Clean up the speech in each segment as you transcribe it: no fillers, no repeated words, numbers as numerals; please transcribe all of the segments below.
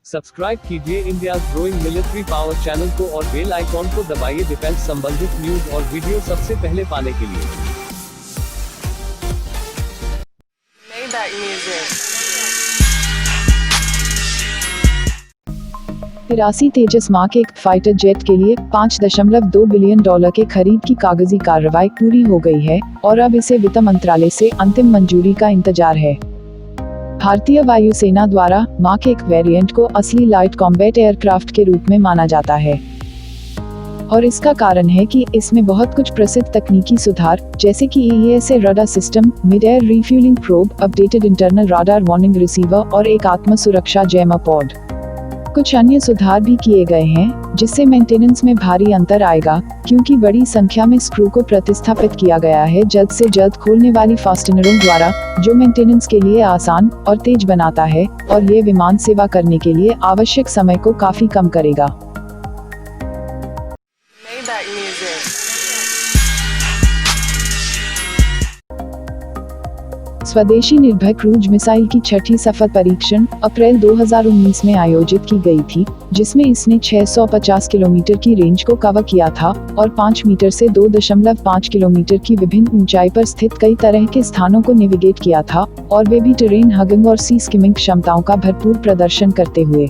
Subscribe कीजिए India growing military power channel को और बेल आइकॉन को दबाइए डिफेंस संबंधित न्यूज और वीडियो सबसे पहले पाने के लिए। तिरासी तेजस मार्क एक फाइटर जेट के लिए $5.2 बिलियन के खरीद की कागजी कार्रवाई पूरी हो गई है और अब इसे वित्त मंत्रालय से अंतिम मंजूरी का इंतजार है। भारतीय वायुसेना द्वारा मार्क एक वेरिएंट को असली लाइट कॉम्बैट एयरक्राफ्ट के रूप में माना जाता है और इसका कारण है कि इसमें बहुत कुछ प्रसिद्ध तकनीकी सुधार जैसे कि AESA radar system, mid air refuelling probe, updated internal radar warning receiver और एक आत्म सुरक्षा जैमर पॉड। कुछ अन्य सुधार भी किए गए हैं जिससे मेंटेनेंस में भारी अंतर आएगा क्योंकि बड़ी संख्या में स्क्रू को प्रतिस्थापित किया गया है जल्द से जल्द खोलने वाली फास्टनरों द्वारा, जो मेंटेनेंस के लिए आसान और तेज बनाता है और ये विमान सेवा करने के लिए आवश्यक समय को काफी कम करेगा। स्वदेशी निर्भय क्रूज मिसाइल की छठी सफल परीक्षण अप्रैल 2019 में आयोजित की गई थी, जिसमें इसने 650 किलोमीटर की रेंज को कवर किया था और 5 मीटर से 2.5 किलोमीटर की विभिन्न ऊंचाई पर स्थित कई तरह के स्थानों को नेविगेट किया था और वे भी टेरेन हगिंग और सी स्किमिंग क्षमताओं का भरपूर प्रदर्शन करते हुए।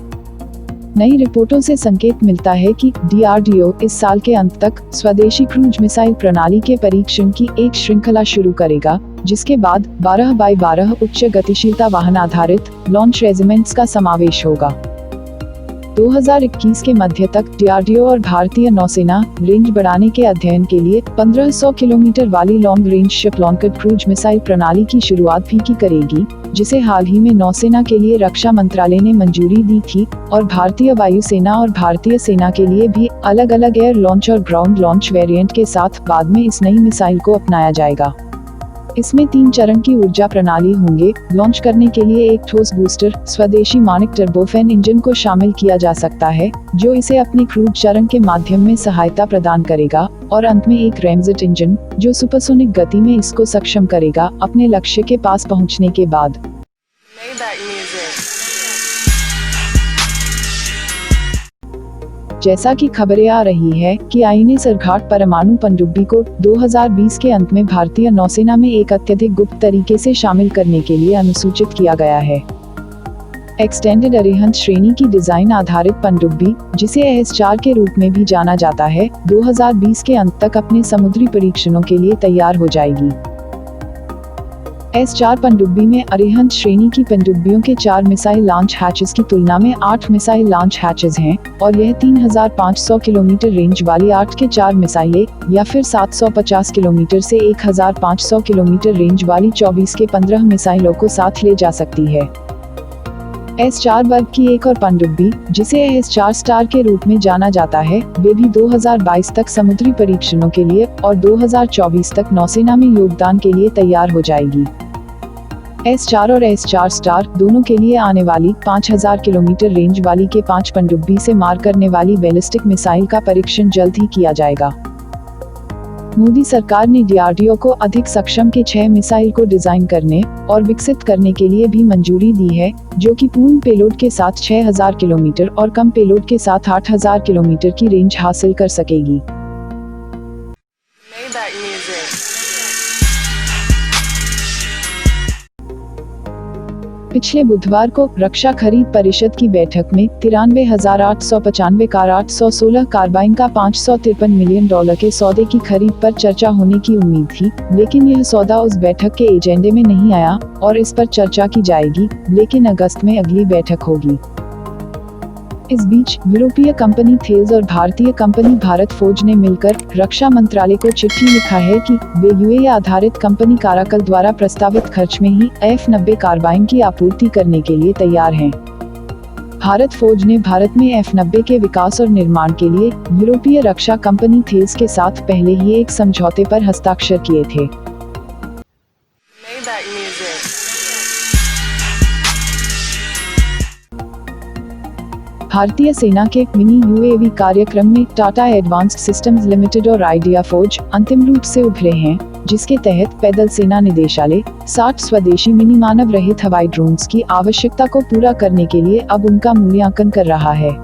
नई रिपोर्टों से संकेत मिलता है कि DRDO इस साल के अंत तक स्वदेशी क्रूज मिसाइल प्रणाली के परीक्षण की एक श्रृंखला शुरू करेगा, जिसके बाद 12x12 उच्च गतिशीलता वाहन आधारित लॉन्च रेजिमेंट्स का समावेश होगा। 2021 के मध्य तक DRDO और भारतीय नौसेना रेंज बढ़ाने के अध्ययन के लिए 1500 किलोमीटर वाली long range ship launched cruise missile प्रणाली की शुरुआत भी करेगी, जिसे हाल ही में नौसेना के लिए रक्षा मंत्रालय ने मंजूरी दी थी और भारतीय वायुसेना और भारतीय सेना के लिए भी अलग अलग एयर लॉन्च और ग्राउंड लॉन्च वेरिएंट के साथ बाद में इस नई मिसाइल को अपनाया जाएगा। इसमें 3 चरण की ऊर्जा प्रणाली होंगे। लॉन्च करने के लिए एक ठोस बूस्टर स्वदेशी मानिक टर्बोफैन इंजन को शामिल किया जा सकता है, जो इसे अपने क्रूज चरण के माध्यम में सहायता प्रदान करेगा और अंत में एक रैमजेट इंजन जो सुपरसोनिक गति में इसको सक्षम करेगा अपने लक्ष्य के पास पहुंचने के बाद। जैसा कि खबरें आ रही है कि आईएनएस सरघाट परमाणु पनडुब्बी को 2020 के अंत में भारतीय नौसेना में एक अत्यधिक गुप्त तरीके से शामिल करने के लिए अनुसूचित किया गया है। एक्सटेंडेड अरिहंत श्रेणी की डिजाइन आधारित पनडुब्बी, जिसे AS-4 के रूप में भी जाना जाता है, 2020 के अंत तक अपने समुद्री परीक्षणों के लिए तैयार हो जाएगी। AS-4 पनडुब्बी में अरिहंत श्रेणी की पनडुब्बियों के 4 मिसाइल लॉन्च हैचेस की तुलना में 8 मिसाइल लॉन्च हैचेस हैं और यह 3500 किलोमीटर रेंज वाली 8 के 4 मिसाइलें या फिर 750 किलोमीटर से 1500 किलोमीटर रेंज वाली 24 के 15 मिसाइलों को साथ ले जा सकती है। AS-4 वर्ग की एक और पनडुब्बी, जिसे AS-4 स्टार के रूप में जाना जाता है, वे भी 2022 तक समुद्री परीक्षणों के लिए और 2024 तक नौसेना में योगदान के लिए तैयार हो जाएगी। AS-4 और AS-4 स्टार दोनों के लिए आने वाली 5000 किलोमीटर रेंज वाली के 5 पनडुब्बी से मार करने वाली बैलिस्टिक मिसाइल का परीक्षण जल्द ही किया जाएगा। मोदी सरकार ने DRDO को अधिक सक्षम के 6 मिसाइल को डिजाइन करने और विकसित करने के लिए भी मंजूरी दी है, जो कि पूर्ण पेलोड के साथ 6000 किलोमीटर और कम पेलोड के साथ 8000 किलोमीटर की रेंज हासिल कर सकेगी। पिछले बुधवार को रक्षा खरीद परिषद की बैठक में 93,895 कार 816 कार्बाइन का $553 मिलियन के सौदे की खरीद पर चर्चा होने की उम्मीद थी, लेकिन यह सौदा उस बैठक के एजेंडे में नहीं आया और इस पर चर्चा की जाएगी, लेकिन अगस्त में अगली बैठक होगी। इस बीच यूरोपीय कंपनी थेल्स और भारतीय कंपनी भारत फोर्ज ने मिलकर रक्षा मंत्रालय को चिट्ठी लिखा है कि वे UAE आधारित कंपनी काराकल द्वारा प्रस्तावित खर्च में ही F-90 कार्बाइन की आपूर्ति करने के लिए तैयार हैं। भारत फोर्ज ने भारत में F-90 के विकास और निर्माण के लिए यूरोपीय रक्षा कंपनी थेल्स के साथ पहले ही एक समझौते पर हस्ताक्षर किए थे। भारतीय सेना के मिनी UAV कार्यक्रम में टाटा एडवांस्ड सिस्टम्स लिमिटेड और आइडिया फोर्ज अंतिम रूप से उभरे हैं, जिसके तहत पैदल सेना निदेशालय 60 स्वदेशी मिनी मानव रहित हवाई ड्रोन्स की आवश्यकता को पूरा करने के लिए अब उनका मूल्यांकन कर रहा है।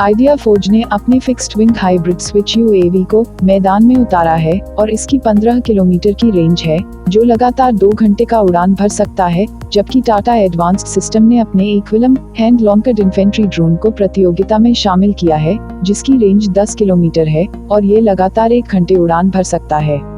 आइडिया फौज ने अपने fixed wing hybrid switch UAV को मैदान में उतारा है और इसकी 15 किलोमीटर की रेंज है, जो लगातार 2 घंटे का उड़ान भर सकता है, जबकि टाटा एडवांस्ड सिस्टम ने अपने इक्विलम हैंड लॉन्चड इन्फेंट्री ड्रोन को प्रतियोगिता में शामिल किया है, जिसकी रेंज 10 किलोमीटर है और ये लगातार 1 घंटे उड़ान भर सकता है।